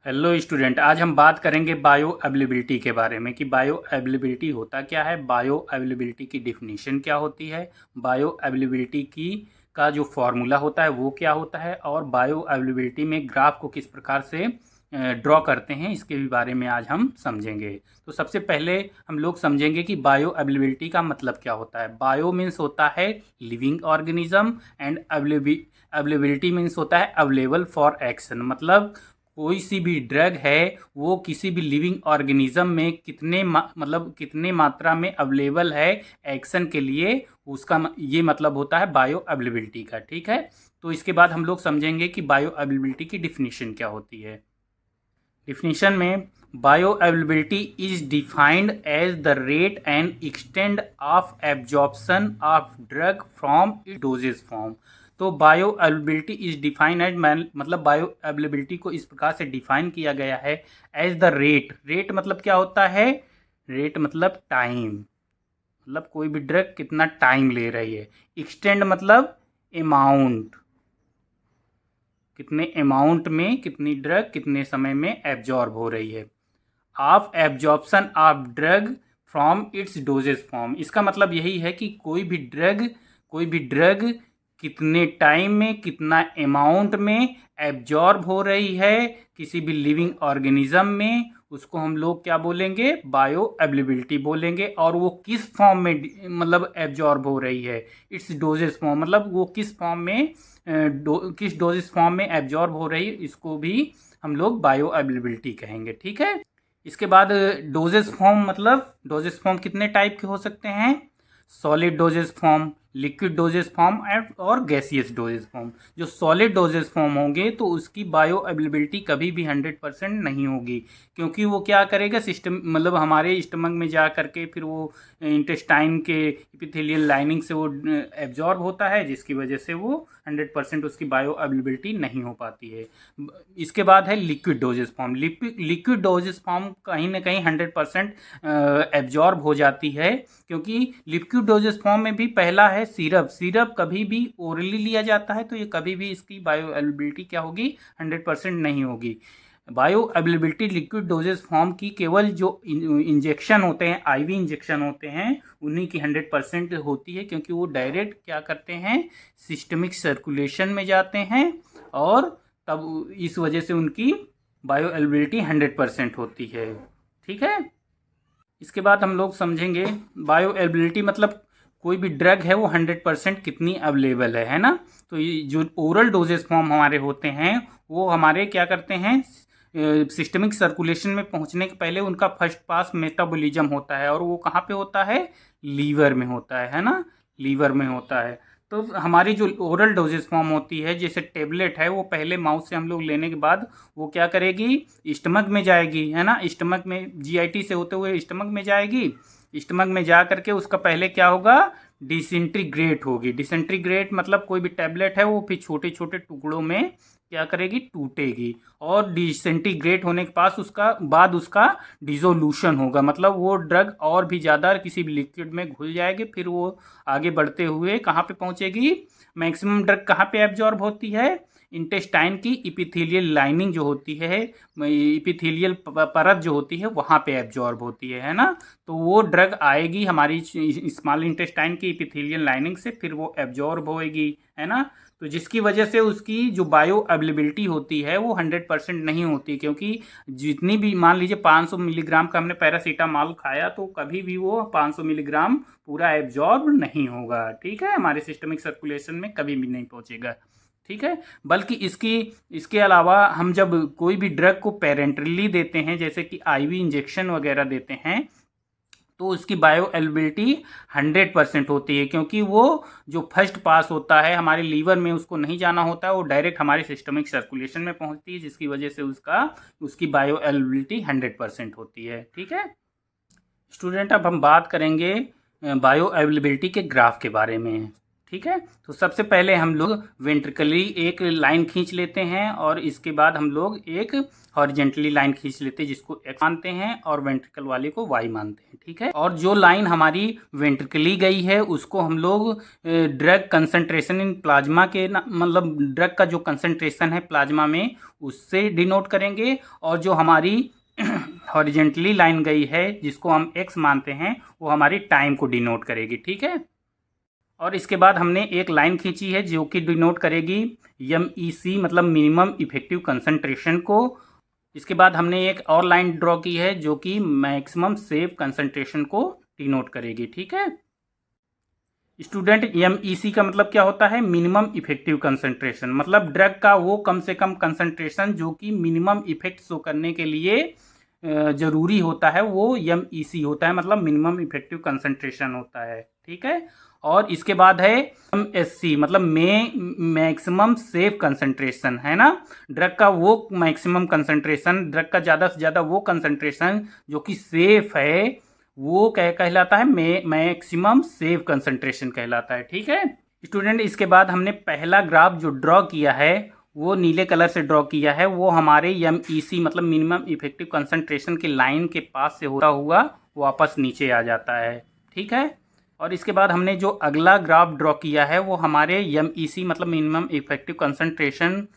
Hello student, आज हम बात करेंगे बायो अवेलेबिलिटी के बारे में कि बायो अवेलेबिलिटी होता क्या है, बायो अवेलेबिलिटी की डिफिनीशन क्या होती है, बायो अवेलेबिलिटी की का जो फॉर्मूला होता है वो क्या होता है, और बायो अवेलेबिलिटी में ग्राफ को किस प्रकार से ड्रॉ करते हैं, इसके भी बारे में आज हम समझेंगे। तो सबसे पहले हम लोग समझेंगे कि बायो अवेलेबिलिटी का मतलब क्या होता है। बायो मीन्स होता है living organism, and availability means होता है अवेलेबल फॉर एक्शन। मतलब कोई सी भी ड्रग है वो किसी भी लिविंग ऑर्गेनिज्म में मतलब कितने मात्रा में अवेलेबल है एक्शन के लिए, उसका ये मतलब होता है बायो अवेलेबिलिटी का। ठीक है, तो इसके बाद हम लोग समझेंगे कि बायो अवेलेबिलिटी की डिफिनीशन क्या होती है। डिफिनीशन में bioavailability is defined as the rate and extent of absorption of drug from it dosage form. तो bioavailability is defined as, मतलब बायो अवेलेबिलिटी को इस प्रकार से डिफाइन किया गया है एज द रेट। रेट मतलब क्या होता है, रेट मतलब टाइम, मतलब कोई भी ड्रग कितना टाइम ले रही है। एक्सटेंड मतलब अमाउंट, कितने अमाउंट में कितनी ड्रग कितने समय में एब्जॉर्ब हो रही है। Of absorption of drug from its doses form, इसका मतलब यही है कि कोई भी ड्रग कितने टाइम में कितना अमाउंट में एब्जॉर्ब हो रही है किसी भी लिविंग ऑर्गेनिज्म में, उसको हम लोग क्या बोलेंगे, बायो अवेलेबिलिटी बोलेंगे। और वो किस फॉर्म में मतलब एब्जॉर्ब हो रही है, इट्स डोजेज फॉर्म, मतलब वो किस फॉर्म में किस डोजेज फॉर्म में एब्जॉर्ब हो रही है, इसको भी हम लोग बायो अवेलेबिलिटी कहेंगे। ठीक है, इसके बाद डोजेस फॉर्म, मतलब डोजेस फॉर्म कितने टाइप के हो सकते हैं, solid doses form, liquid dosage form और गैसियस डोजेस फॉर्म। जो सॉलिड डोजेस फॉर्म होंगे तो उसकी बायो अवेलेबिलिटी कभी भी 100% नहीं होगी, क्योंकि वो क्या करेगा, सिस्टम मतलब हमारे स्टमक में जा करके फिर वो इंटेस्टाइन के एपिथेलियल लाइनिंग से वो एब्जॉर्ब होता है, जिसकी वजह से वो 100% उसकी बायो अवेलेबिलिटी नहीं हो पाती है। इसके बाद है liquid dosage form. Liquid dosage form कहीं ना कहीं 100% एब्जॉर्ब हो जाती है, क्योंकि लिक्विड डोजेस फॉर्म में भी पहला है सिरप। सिरप कभी भी ओरली लिया जाता है तो ये कभी भी इसकी बायो अवेलेबिलिटी क्या होगी, 100% नहीं होगी। Bio availability liquid dosage form की केवल जो इंजेक्शन होते हैं, आईवी इंजेक्शन होते हैं, उन्हीं की 100% होती है, क्योंकि वो डायरेक्ट क्या करते हैं, सिस्टमिक सर्कुलेशन में जाते हैं, और तब इस वजह से उनकी बायो अवेलेबिलिटी 100% होती है। ठीक है, इसके बाद हम लोग समझेंगे बायो अवेलेबिलिटी मतलब कोई भी ड्रग है वो 100% कितनी अवेलेबल है ना। तो ये जो ओरल डोजेस फॉर्म हमारे होते हैं वो हमारे क्या करते हैं, सिस्टमिक सर्कुलेशन में पहुंचने के पहले उनका फर्स्ट पास मेटाबॉलिज्म होता है, और वो कहाँ पे होता है, लीवर में होता है ना, लीवर में होता है। तो हमारी जो ओरल डोजेस फॉर्म होती है, जैसे टेबलेट है, वो पहले माउथ से हम लोग लेने के बाद वो क्या करेगी, स्टमक में जाएगी, है ना, स्टमक में जीआईटी से होते हुए स्टमक में जाएगी। स्टमक में जा करके उसका पहले क्या होगा, डिसइंटीग्रेट होगी। डिसइंटीग्रेट मतलब कोई भी टैबलेट है वो फिर छोटे छोटे टुकड़ों में क्या करेगी, टूटेगी, और डिसइंटीग्रेट होने के पास उसका बाद उसका डिसोल्यूशन होगा, मतलब वो ड्रग और भी ज़्यादा किसी भी लिक्विड में घुल जाएगी, फिर वो आगे बढ़ते हुए कहाँ पे पहुँचेगी। मैक्सिमम ड्रग कहाँ पे एब्जॉर्ब होती है, इंटेस्टाइन की इपिथेलियल लाइनिंग जो होती है, इपिथेलियल परत जो होती है वहाँ पे एब्जॉर्ब होती है ना। तो वो ड्रग आएगी हमारी स्मॉल इंटेस्टाइन की इपिथेलियल लाइनिंग से, फिर वो एब्जॉर्ब होएगी, है ना। तो जिसकी वजह से उसकी जो बायो अवेलेबिलिटी होती है वो 100% नहीं होती, क्योंकि जितनी भी मान लीजिए 500 मिलीग्राम का हमने पैरासीटामॉल खाया तो कभी भी वो 500 मिलीग्राम पूरा एब्जॉर्ब नहीं होगा। ठीक है, हमारे सिस्टमिक सर्कुलेशन में कभी भी नहीं पहुंचेगा। ठीक है, बल्कि इसके अलावा हम जब कोई भी ड्रग को पेरेंटली देते हैं, जैसे कि आईवी इंजेक्शन वगैरह देते हैं, तो उसकी बायो अवेलेबिलिटी 100% होती है, क्योंकि वो जो फर्स्ट पास होता है हमारे लीवर में उसको नहीं जाना होता है, वो डायरेक्ट हमारे सिस्टमिक सर्कुलेशन में पहुंचती है, जिसकी वजह से उसकी बायो अवेलेबिलिटी 100% होती है। ठीक है स्टूडेंट, अब हम बात करेंगे बायो अवेलेबिलिटी के ग्राफ के बारे में। ठीक है। तो सबसे पहले हम लोग वेंट्रिकली एक लाइन खींच लेते हैं और इसके बाद हम लोग एक हॉरिजेंटली लाइन खींच लेते हैं जिसको एक्स मानते हैं और वेंट्रिकल वाले को वाई मानते हैं, ठीक है। और जो लाइन हमारी वेंट्रिकली गई है उसको हम लोग ड्रग कंसंट्रेशन इन प्लाज्मा के मतलब ड्रग का जो कंसंट्रेशन है प्लाज्मा में उससे डिनोट करेंगे, और जो हमारी हॉरिजेंटली लाइन गई है जिसको हम एक्स मानते हैं वो हमारी टाइम को डिनोट करेगी, ठीक है। और इसके बाद हमने एक लाइन खींची है जो कि डिनोट करेगी MEC मतलब मिनिमम इफेक्टिव कंसंट्रेशन को। इसके बाद हमने एक और लाइन ड्रॉ की है जो कि मैक्सिमम सेफ कंसंट्रेशन को डिनोट करेगी, ठीक है। स्टूडेंट MEC का मतलब क्या होता है? मिनिमम इफेक्टिव कंसंट्रेशन, मतलब ड्रग का वो कम से कम कंसंट्रेशन जो कि मिनिमम इफेक्ट शो करने के लिए ज़रूरी होता है वो MEC होता है, मतलब मिनिमम इफेक्टिव कंसंट्रेशन होता है, ठीक है। और इसके बाद है MSC मतलब मैक्सिमम सेफ कंसंट्रेशन, है ना। ड्रग का वो मैक्सिमम कंसंट्रेशन, ड्रग का ज़्यादा से ज़्यादा वो कंसंट्रेशन जो कि सेफ है वो क्या कहलाता है? मैक्सिमम सेफ कंसंट्रेशन कहलाता है, ठीक है स्टूडेंट। इसके बाद हमने पहला ग्राफ जो ड्रॉ किया है वो नीले कलर से ड्रॉ किया है, वो हमारे MEC मतलब मिनिमम इफेक्टिव कंसंट्रेशन की लाइन के पास से होता हुआ वापस नीचे आ जाता है, ठीक है। और इसके बाद हमने जो अगला ग्राफ ड्रॉ किया है वो हमारे MEC मतलब मिनिमम इफेक्टिव कंसंट्रेशन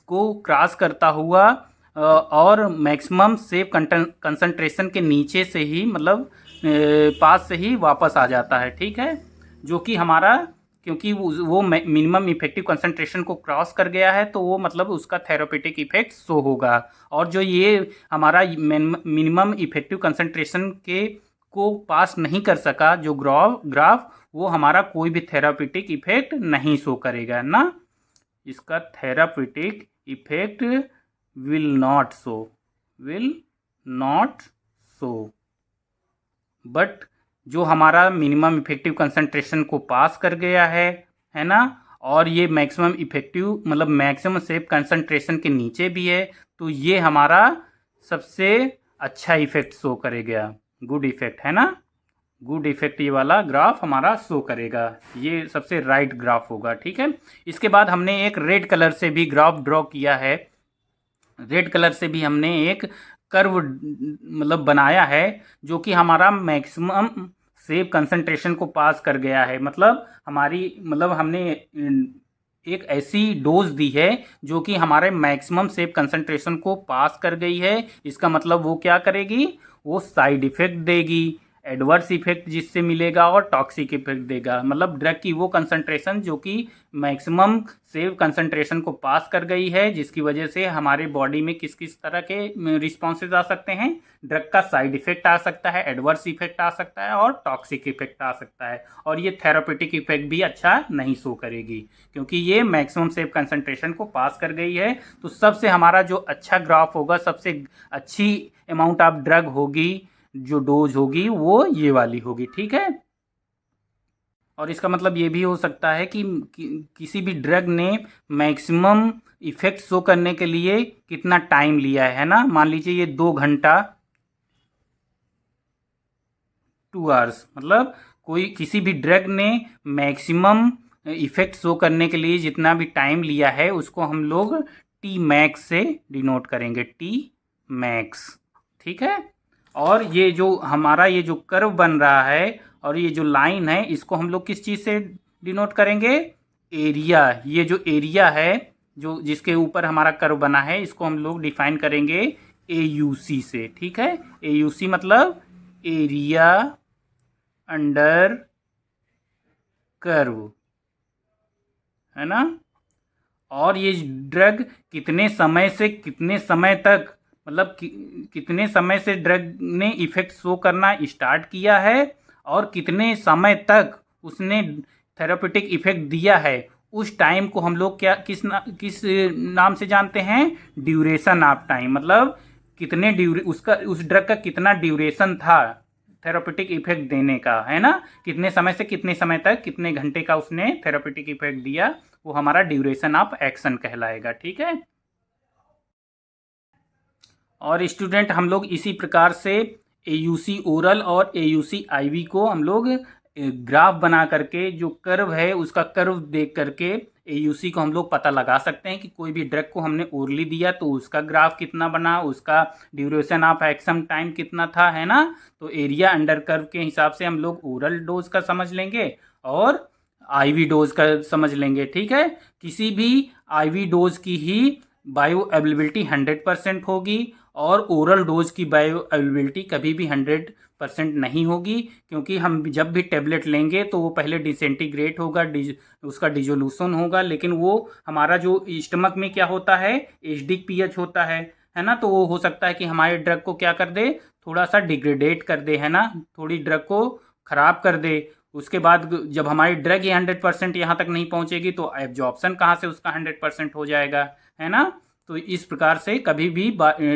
को क्रॉस करता हुआ और मैक्सिमम सेफ कंसंट्रेशन के नीचे से ही मतलब पास से ही वापस आ जाता है, ठीक है। जो कि हमारा क्योंकि वो मिनिमम इफेक्टिव कंसंट्रेशन को क्रॉस कर गया है तो वो मतलब उसका थेरापेटिक इफेक्ट शो होगा। और जो ये हमारा मिनिमम इफेक्टिव कंसंट्रेशन के को पास नहीं कर सका जो ग्राफ वो हमारा कोई भी थेरापेटिक इफेक्ट नहीं शो करेगा ना, इसका therapeutic effect will not show. But जो हमारा मिनिमम इफेक्टिव कंसंट्रेशन को पास कर गया है ना, और ये मैक्सिमम इफेक्टिव मतलब मैक्सिमम सेफ कंसंट्रेशन के नीचे भी है, तो ये हमारा सबसे अच्छा इफेक्ट शो करेगा, गुड इफेक्ट, है ना। गुड इफेक्ट ये वाला ग्राफ हमारा शो करेगा, ये सबसे राइट ग्राफ होगा, ठीक है। इसके बाद हमने एक रेड कलर से भी ग्राफ ड्रॉ किया है, रेड कलर से भी हमने एक कर्व मतलब बनाया है जो कि हमारा मैक्सिमम सेफ कंसंट्रेशन को पास कर गया है, मतलब हमने एक ऐसी डोज दी है जो कि हमारे मैक्सिमम सेफ कंसंट्रेशन को पास कर गई है। इसका मतलब वो क्या करेगी? वो साइड इफेक्ट देगी, एडवर्स इफेक्ट जिससे मिलेगा और टॉक्सिक इफेक्ट देगा, मतलब ड्रग की वो कंसंट्रेशन जो कि मैक्सिमम सेफ कंसंट्रेशन को पास कर गई है, जिसकी वजह से हमारे बॉडी में किस किस तरह के रिस्पॉन्सेज आ सकते हैं। ड्रग का साइड इफेक्ट आ सकता है, एडवर्स इफेक्ट आ सकता है और टॉक्सिक इफेक्ट आ सकता है, और ये थेरापेटिक इफेक्ट भी अच्छा नहीं शो करेगी क्योंकि ये मैक्सिमम सेफ कंसंट्रेशन को पास कर गई है। तो सबसे हमारा जो अच्छा ग्राफ होगा, सबसे अच्छी अमाउंट ऑफ ड्रग होगी, जो डोज होगी वो ये वाली होगी, ठीक है। और इसका मतलब ये भी हो सकता है कि किसी भी ड्रग ने मैक्सिमम इफेक्ट शो करने के लिए कितना टाइम लिया है ना। मान लीजिए ये 2 घंटा 2 आवर्स, मतलब किसी भी ड्रग ने मैक्सिमम इफेक्ट शो करने के लिए जितना भी टाइम लिया है उसको हम लोग Tmax से डिनोट करेंगे, Tmax, ठीक है। और ये जो हमारा ये जो कर्व बन रहा है और ये जो लाइन है इसको हम लोग किस चीज़ से डिनोट करेंगे? एरिया। ये जो एरिया है जो जिसके ऊपर हमारा कर्व बना है इसको हम लोग डिफाइन करेंगे AUC से, ठीक है। AUC मतलब एरिया अंडर कर्व, है ना। और ये ड्रग कितने समय से कितने समय तक मतलब कितने समय से ड्रग ने इफेक्ट शो करना स्टार्ट किया है और कितने समय तक उसने थेरापेटिक इफेक्ट दिया है, उस टाइम को हम लोग किस नाम से जानते हैं? ड्यूरेशन ऑफ टाइम, मतलब उस ड्रग का कितना ड्यूरेशन था थेरापेटिक इफेक्ट देने का, है ना। कितने समय से कितने समय तक कितने घंटे का उसने थेरापेटिक इफेक्ट दिया, वो हमारा ड्यूरेशन ऑफ एक्शन कहलाएगा, ठीक है। और स्टूडेंट हम लोग इसी प्रकार से AUC ओरल और AUC IV को हम लोग ग्राफ बना करके जो कर्व है उसका कर्व देख करके AUC को हम लोग पता लगा सकते हैं कि कोई भी ड्रग को हमने ओरली दिया तो उसका ग्राफ कितना बना, उसका ड्यूरेशन ऑफ एक्शन टाइम कितना था, है ना। तो एरिया अंडर कर्व के हिसाब से हम लोग ओरल डोज का समझ लेंगे और IV डोज का समझ लेंगे। ठीक है, किसी भी IV डोज की ही बायो अवेलेबिलिटी 100% होगी और ओरल डोज की बायो अवेलेबिलिटी कभी भी 100% नहीं होगी, क्योंकि हम जब भी टेबलेट लेंगे तो वो पहले डिसइंटीग्रेट होगा, उसका डिजोल्यूशन होगा, लेकिन वो हमारा जो स्टमक में क्या होता है, एसिडिक pH होता है ना। तो वो हो सकता है कि हमारे ड्रग को क्या कर दे, थोड़ा सा डिग्रेडेट कर दे, है ना, थोड़ी ड्रग को खराब कर दे। उसके बाद जब हमारी ड्रग ही 100% यहाँ तक नहीं पहुँचेगी तो एब्जॉर्प्शन कहाँ से उसका 100% हो जाएगा, है ना। तो इस प्रकार से कभी भी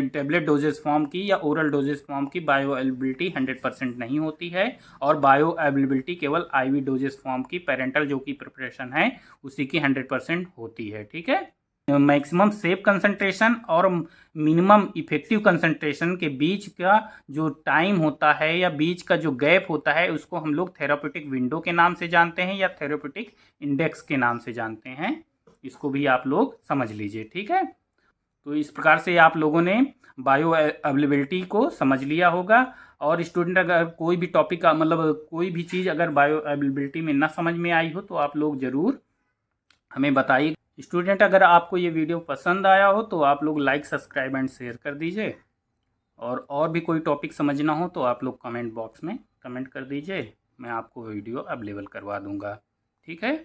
टेबलेट डोजेस फॉर्म की या ओरल डोजेस फॉर्म की बायो अवेलेबिलिटी 100% नहीं होती है, और बायो अवेलेबिलिटी केवल IV डोजेस फॉर्म की पेरेंटल जो कि प्रिपरेशन है उसी की 100% होती है। ठीक है, मैक्सिमम सेफ कंसंट्रेशन और मिनिमम इफेक्टिव कंसंट्रेशन के बीच का जो टाइम होता है या बीच का जो गैप होता है उसको हम लोग थेरापेटिक विंडो के नाम से जानते हैं या थेरापेटिक इंडेक्स के नाम से जानते हैं। इसको भी आप लोग समझ लीजिए। ठीक है, तो इस प्रकार से आप लोगों ने बायो अवेलेबिलिटी को समझ लिया होगा। और स्टूडेंट अगर कोई भी टॉपिक का मतलब कोई भी चीज़ अगर बायो अवेलेबिलिटी में ना समझ में आई हो तो आप लोग ज़रूर हमें बताइए। स्टूडेंट अगर आपको ये वीडियो पसंद आया हो तो आप लोग लाइक, सब्सक्राइब एंड शेयर कर दीजिए, और भी कोई टॉपिक समझना हो तो आप लोग कमेंट बॉक्स में कमेंट कर दीजिए, मैं आपको वीडियो अवेलेबल करवा दूंगा। ठीक है।